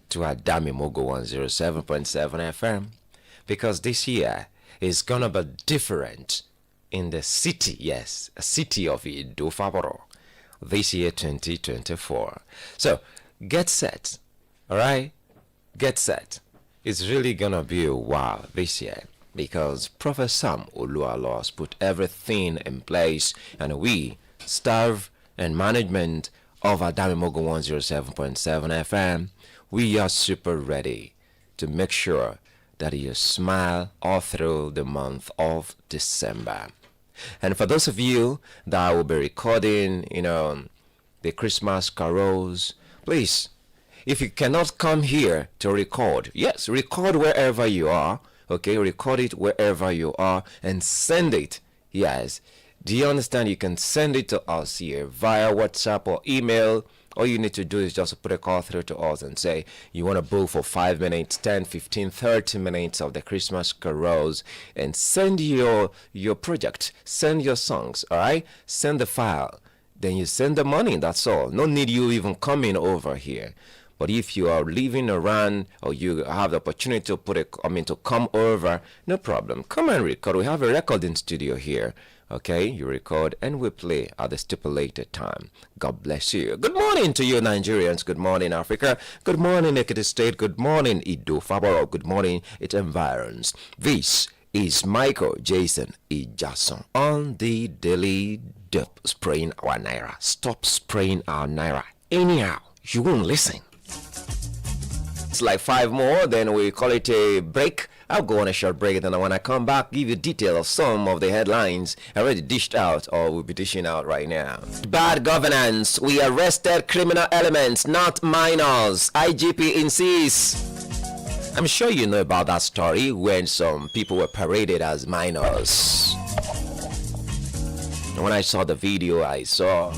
to Adamimogo 107.7 FM because this year is gonna be different in the city. Yes, a city of Idofaboro. This year 2024. So get set. All right, get set. It's really gonna be a wow this year because Prophet Sam Oluwalo has put everything in place, and we, staff and management of Adamimogo 107.7 FM, we are super ready to make sure that you smile all through the month of December. And for those of you that will be recording, the Christmas carols, please, if you cannot come here to record, yes, record wherever you are, okay? Record it wherever you are and send it, yes. Do you understand? You can send it to us here via WhatsApp or email. All you need to do is just put a call through to us and say you want to book for 5 minutes, 10, 15, 30 minutes of the Christmas carols, and send your project, send your songs, all right? Send the file. Then you send the money, that's all. No need you even coming over here. But if you are living around or you have the opportunity to to come over, no problem. Come and record. We have a recording studio here. Okay, you record and we play at the stipulated time. God bless you. Good morning to you, Nigerians. Good morning, Africa. Good morning, Ekiti State. Good morning, Ido Fabaro. Good morning, its environs. This is Micheal, Jason, Ijasan on the daily dip, spraying our naira. Stop spraying our naira. Anyhow, you won't listen. It's like 5 more, then we call it a break. I'll go on a short break, and then when I come back, give you detail of some of the headlines already dished out or will be dishing out right now. Bad governance. We arrested criminal elements, not minors. IGP insists. I'm sure you know about that story when some people were paraded as minors. And when I saw the video, I saw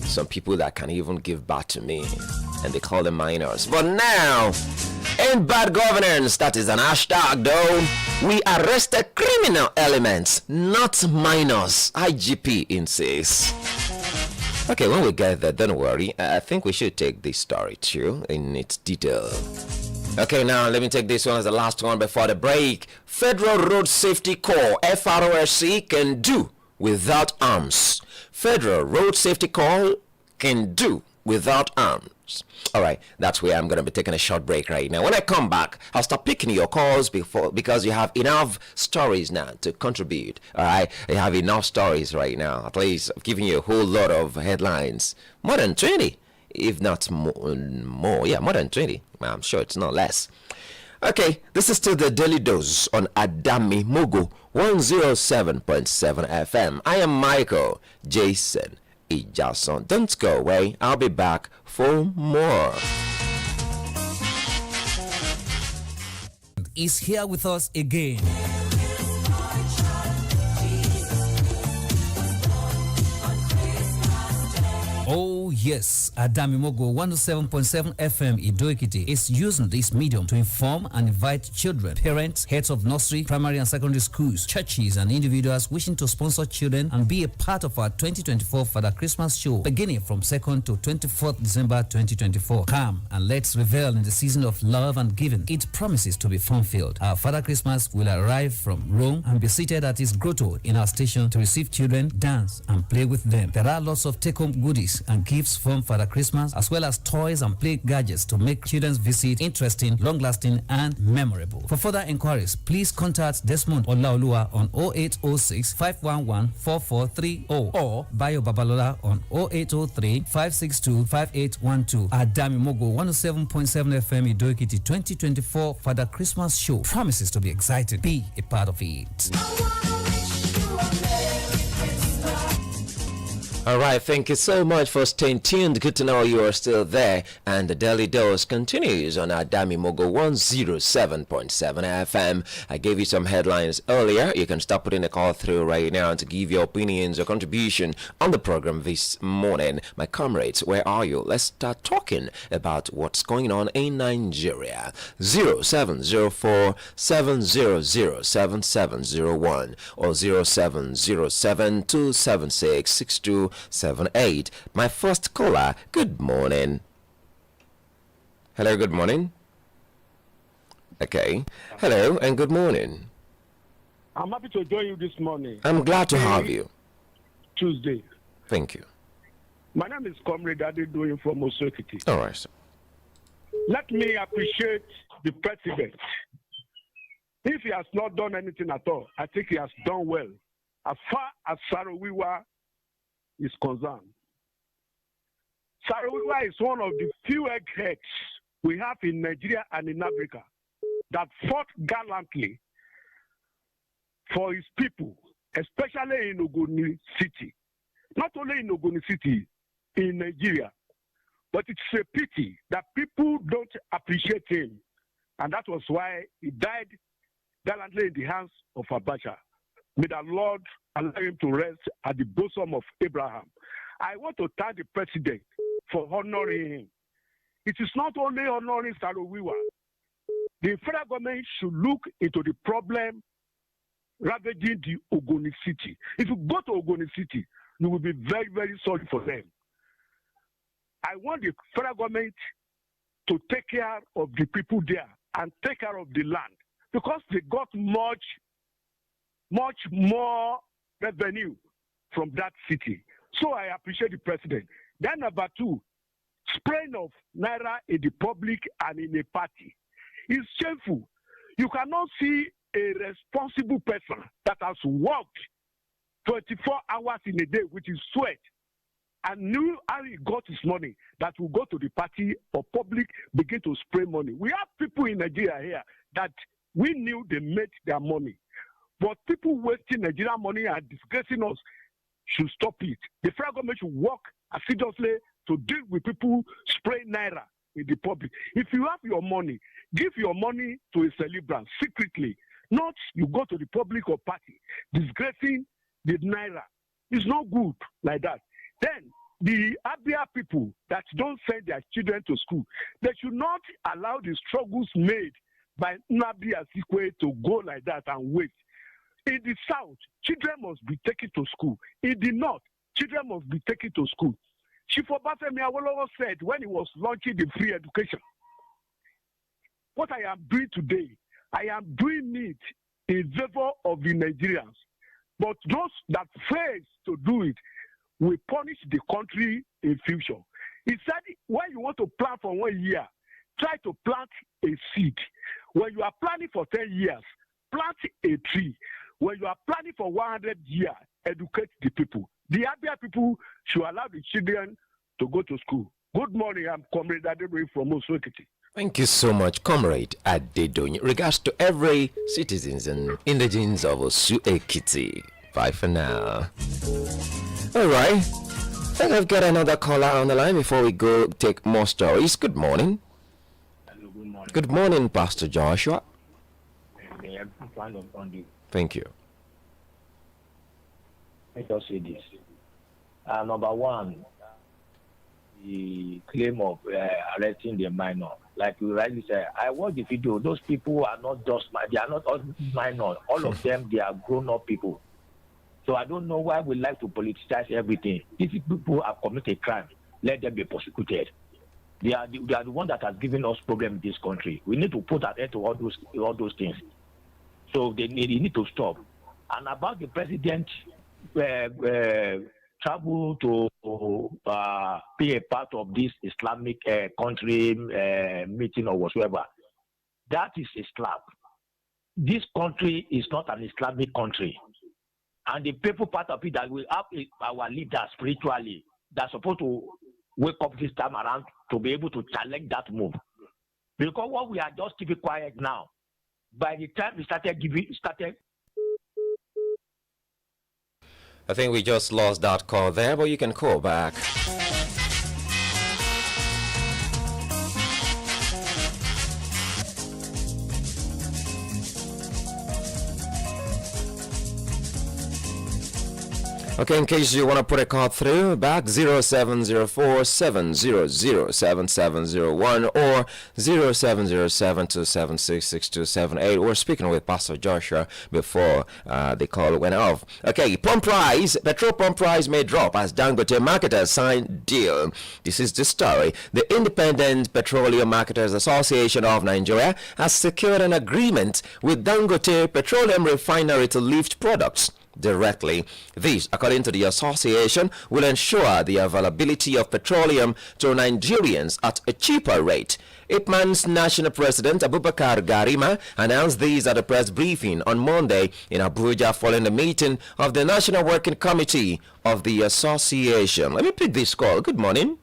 some people that can even give back to me, and they call them minors. But now, in bad governance, that is an hashtag though, we arrested criminal elements, not minors, IGP insists. Okay, when we get there, don't worry, I think we should take this story too in its detail. Okay, now let me take this one as the last one before the break. Federal Road Safety Corps, FROSC, can do without arms. Federal Road Safety Corps can do without arms. All right, that's where I'm going to be taking a short break right now. When I come back, I'll start picking your calls because you have enough stories now to contribute. All right, you have enough stories right now. At least I'm giving you a whole lot of headlines. More than 20, if not more. Yeah, more than 20. I'm sure it's not less. Okay, this is still the Daily Dose on Adamimogo 107.7 FM. I am Micheal, Jason, Ijasan. Don't go away. I'll be back for more. Is here with us again. Oh yes, Adamimogo 107.7 FM Ido-Ekiti is using this medium to inform and invite children, parents, heads of nursery, primary and secondary schools, churches and individuals wishing to sponsor children and be a part of our 2024 Father Christmas show beginning from 2nd to 24th December 2024. Come and let's revel in the season of love and giving. It promises to be fun-filled. Our Father Christmas will arrive from Rome and be seated at his grotto in our station to receive children, dance and play with them. There are lots of take-home goodies and gifts from Father Christmas, as well as toys and play gadgets to make children's visit interesting, long-lasting, and memorable. For further inquiries, please contact Desmond Olaoluwa on 0806 511 4430 or Bayo Babalola on 0803 562 5812. Adamimogo 107.7 FM Ido-Ekiti 2024 Father Christmas Show promises to be exciting. Be a part of it. All right, thank you so much for staying tuned. Good to know you are still there. And the Daily Dose continues on Adamimogo 107.7 FM. I gave you some headlines earlier. You can start putting a call through right now to give your opinions or contribution on the program this morning. My comrades, where are you? Let's start talking about what's going on in Nigeria. 0704 700 7701 or 0707 276 6278. My first caller, good morning. Hello, good morning. Okay. Hello and good morning. I'm happy to join you this morning. I'm glad to have you. Tuesday. Thank you. My name is Comrade Adedoyin from Osokiti. All right, sir. Let me appreciate the president. If he has not done anything at all, I think he has done well as far as Sarawiwa is concerned. Sarawiwa is one of the few eggheads we have in Nigeria and in Africa that fought gallantly for his people, especially in Ogoni City. Not only in Ogoni City, in Nigeria. But it's a pity that people don't appreciate him. And that was why he died gallantly in the hands of Abacha. May the Lord allow him to rest at the bosom of Abraham. I want to thank the president for honoring him. It is not only honoring Sarawiwa. The federal government should look into the problem ravaging the Ogoni City. If you go to Ogoni City, you will be very, very sorry for them. I want the federal government to take care of the people there and take care of the land because they got much more revenue from that city. So I appreciate the president. Then number two, spraying of naira in the public and in a party is shameful. You cannot see a responsible person that has worked 24 hours in a day with his sweat and knew how he got his money that will go to the party or public begin to spray money. We have people in Nigeria here that we knew they made their money. But people wasting Nigerian money and disgracing us should stop it. The federal government should work assiduously to deal with people spraying naira in the public. If you have your money, give your money to a celebrant secretly. Not you go to the public or party disgracing the naira. It's not good like that. Then the Abia people that don't send their children to school, they should not allow the struggles made by Nnamdi Azikiwe to go like that and wait. In the south, children must be taken to school. In the north, children must be taken to school. Chief Obafemi Awolowo said when he was launching the free education, what I am doing today, I am doing it in favor of the Nigerians. But those that fail to do it will punish the country in future. He said when you want to plant for 1 year, try to plant a seed. When you are planning for 10 years, plant a tree. When you are planning for 100 years, educate the people. The Abia people should allow the children to go to school. Good morning, I'm Comrade Adedoyin from Osokiti. Thank you so much, Comrade Adedoyin. Regards to every citizens and indigents of Osu-Ekiti. Bye for now. All right. I think I've got another caller on the line before we go take more stories. Good morning. Hello, good morning. Good morning, Pastor Joshua. Thank you. Let us say this. Number one, the claim of arresting the minor. Like you rightly said, I watched the video. Those people are not just they are not all minor. All of them, they are grown-up people. So I don't know why we like to politicize everything. If people have committed a crime, let them be prosecuted. They are the one that has given us problem in this country. We need to put an end to all those things. So they need to stop. And about the president travel to be a part of this Islamic country meeting or whatsoever, that is Islam. This country is not an Islamic country. And the people part of it that we have our leaders spiritually that's supposed to wake up this time around to be able to challenge that move. Because what we are just keeping quiet now, by the time we started I think we just lost that call there, but you can call back. Okay, in case you want to put a call through, back 0704-700-7701 or 0707-276-6278. We're speaking with Pastor Joshua before the call went off. Okay, petrol pump price may drop as Dangote marketers sign deal. This is the story. The Independent Petroleum Marketers Association of Nigeria has secured an agreement with Dangote Petroleum Refinery to lift products directly. This, according to the association, will ensure the availability of petroleum to Nigerians at a cheaper rate. IPMAN's national president Abubakar Garima announced these at a press briefing on Monday in Abuja following the meeting of the National Working Committee of the association. Let me pick this call. Good morning.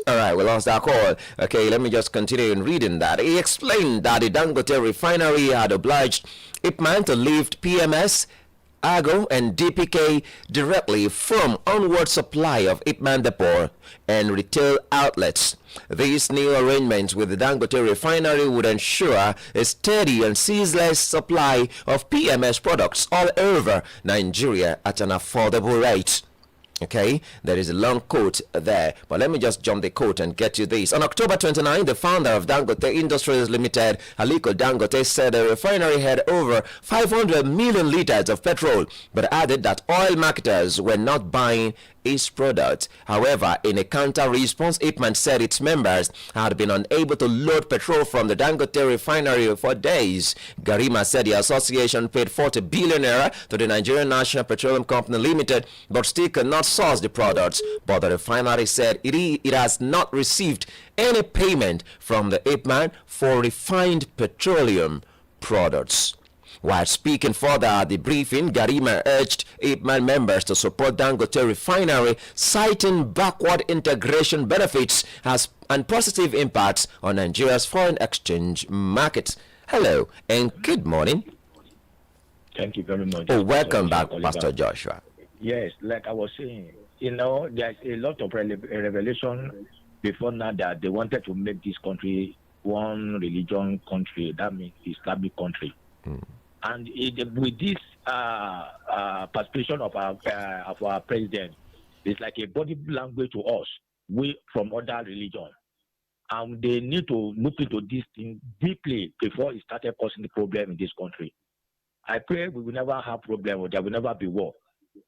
All right, we lost our call. Okay, let me just continue in reading that. He explained that the Dangote refinery had obliged IPMAN to lift PMS, Argo, and DPK directly from onward supply of IPMAN depot and retail outlets. These new arrangements with the Dangote refinery would ensure a steady and ceaseless supply of PMS products all over Nigeria at an affordable rate. Okay, there is a long quote there, but let me just jump the quote and get you this. On October 29, the founder of Dangote Industries Limited, Aliko Dangote, said the refinery had over 500 million liters of petrol, but added that oil marketers were not buying its product. However, in a counter response, IPMAN said its members had been unable to load petrol from the Dangote refinery for days. Garima said the association paid 40 billion naira to the Nigerian National Petroleum Company Limited, but still cannot source the products. But the refinery said it has not received any payment from the IPMAN for refined petroleum products. While speaking further at the briefing, Garima urged IPMAN members to support Dangote refinery, citing backward integration benefits and positive impacts on Nigeria's foreign exchange market. Hello and good morning. Thank you very much. Oh, welcome back, Pastor Joshua. Yes, like I was saying, there's a lot of revelation before now that they wanted to make this country one religion country. That means Islamic country. And with this participation of our president, it's like a body language to us, we from other religion. And they need to look into this thing deeply before it started causing the problem in this country. I pray we will never have problem, or there will never be war,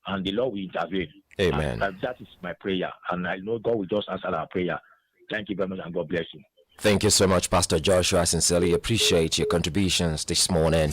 and the Lord will intervene. Amen. And that is my prayer, and I know God will just answer our prayer. Thank you very much, and God bless you. Thank you so much, Pastor Joshua. I sincerely appreciate your contributions this morning.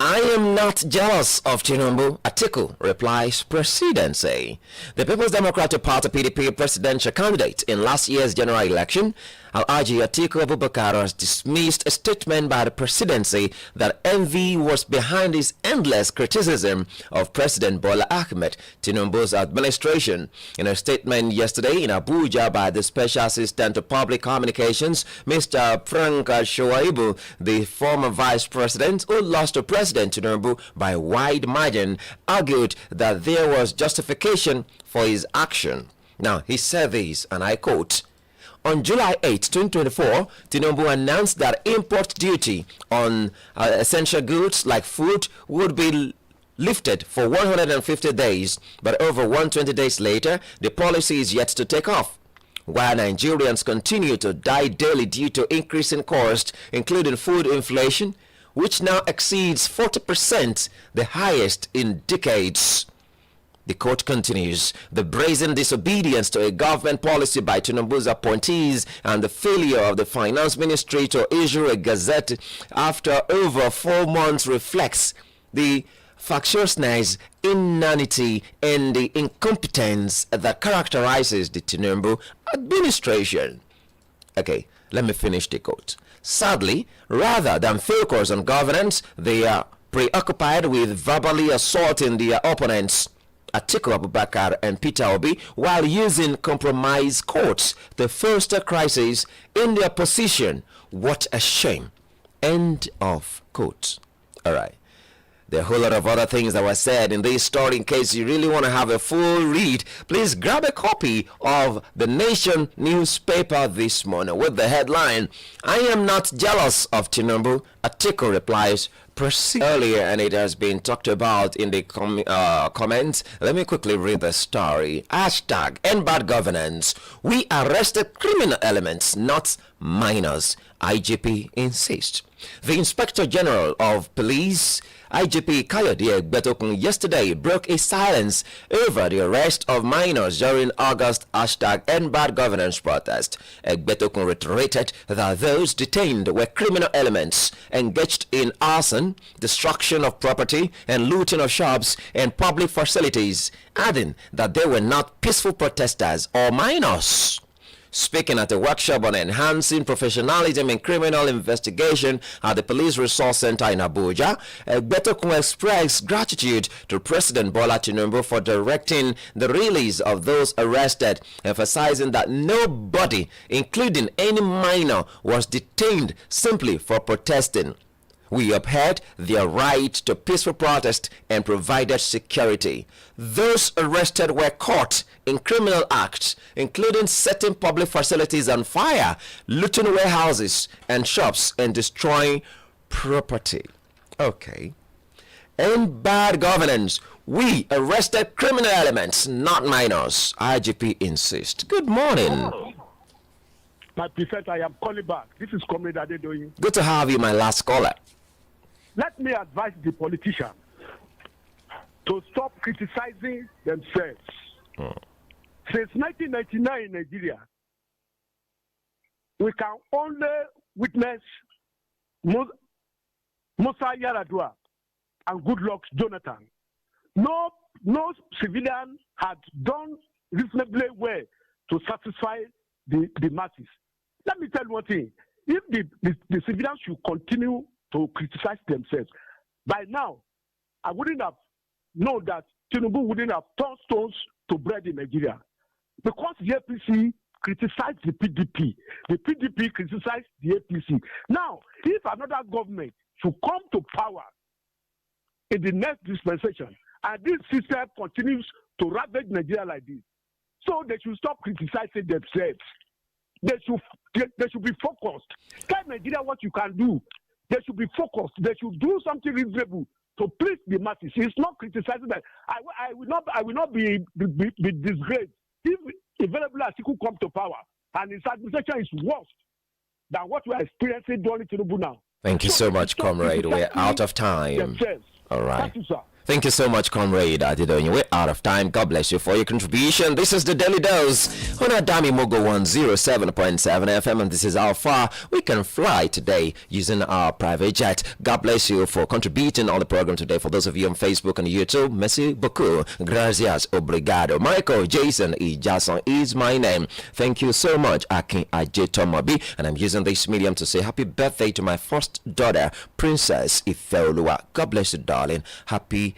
I am not jealous of Tinubu, Atiku replies presidency. The People's Democratic Party PDP presidential candidate in last year's general election, Alhaji Atiku Abubakar, has dismissed a statement by the presidency that envy was behind his endless criticism of President Bola Ahmed Tinubu's administration. In a statement yesterday in Abuja by the Special Assistant to Public Communications, Mr. Frank Shoaibu, the former vice president who lost to President Tinubu by a wide margin, argued that there was justification for his action. Now, he said this, and I quote, "On July 8, 2024, Tinubu announced that import duty on essential goods like food would be lifted for 150 days, but over 120 days later, the policy is yet to take off. While Nigerians continue to die daily due to increasing costs, including food inflation, which now exceeds 40%, the highest in decades." The quote continues, "The brazen disobedience to a government policy by Tinubu's appointees and the failure of the finance ministry to issue a gazette after over 4 months reflects the factiousness, inanity, and the incompetence that characterizes the Tinubu administration." Okay, let me finish the quote. "Sadly, rather than focus on governance, they are preoccupied with verbally assaulting their opponents, Atiku Abubakar and Peter Obi, while using compromise courts to foster crisis in their position. What a shame." End of quote. All right. There are a whole lot of other things that were said in this story. In case you really want to have a full read, please grab a copy of the Nation newspaper this morning with the headline, "I am not jealous of Tinubu." Atiku replies, "Proceed." Earlier, and it has been talked about in the comments. Let me quickly read the story. Hashtag end bad governance. We arrested criminal elements, not minors. IGP insists. The Inspector General of Police, IGP Kayode Egbetokun, yesterday broke a silence over the arrest of minors during August hashtag end bad governance protest. Egbetokun reiterated that those detained were criminal elements engaged in arson, destruction of property, and looting of shops and public facilities, adding that they were not peaceful protesters or minors. Speaking at a workshop on enhancing professionalism in criminal investigation at the Police Resource Center in Abuja, Egbetokun expressed gratitude to President Bola Tinubu for directing the release of those arrested, emphasizing that nobody, including any minor, was detained simply for protesting. We upheld their right to peaceful protest and provided security. Those arrested were caught in criminal acts, including setting public facilities on fire, looting warehouses and shops, and destroying property. Okay. In bad governance, we arrested criminal elements, not minors. IGP insists. Good morning. My prefect, I am calling back. This is Comrade Adedoyin. Good to have you, my last caller. Let me advise the politicians to stop criticizing themselves. Since 1999 in Nigeria, we can only witness Musa Yaradua and Goodluck Jonathan. No civilian had done reasonably well to satisfy the masses. Let me tell you one thing. If the civilians should continue to criticize themselves, by now, I wouldn't have known that Tinubu wouldn't have turned stones to bread in Nigeria. Because the APC criticized the PDP criticized the APC. Now, if another government should come to power in the next dispensation, and this system continues to ravage Nigeria like this, so they should stop criticizing themselves. They should be focused. Tell Nigeria what you can do. They should be focused. They should do something reasonable to please the masses. It's not criticizing that. I will not be disgraced if available Atiku come to power and his administration is worse than what we are experiencing during Tinubu now. Thank you so much, comrade. We're out of time. All right. Thank you, sir. Thank you so much, comrade Adedoyin. We're out of time. God bless you for your contribution. This is the Daily Dose on Adamimogo 107.7 FM, and this is how far we can fly today using our private jet. God bless you for contributing on the program today. For those of you on Facebook and YouTube, merci beaucoup. Gracias, obrigado. Michael Jason Ijasan is my name. Thank you so much, Akin Ajetomobi, and I'm using this medium to say happy birthday to my first daughter, Princess Ifeoluwa. God bless you, darling. Happy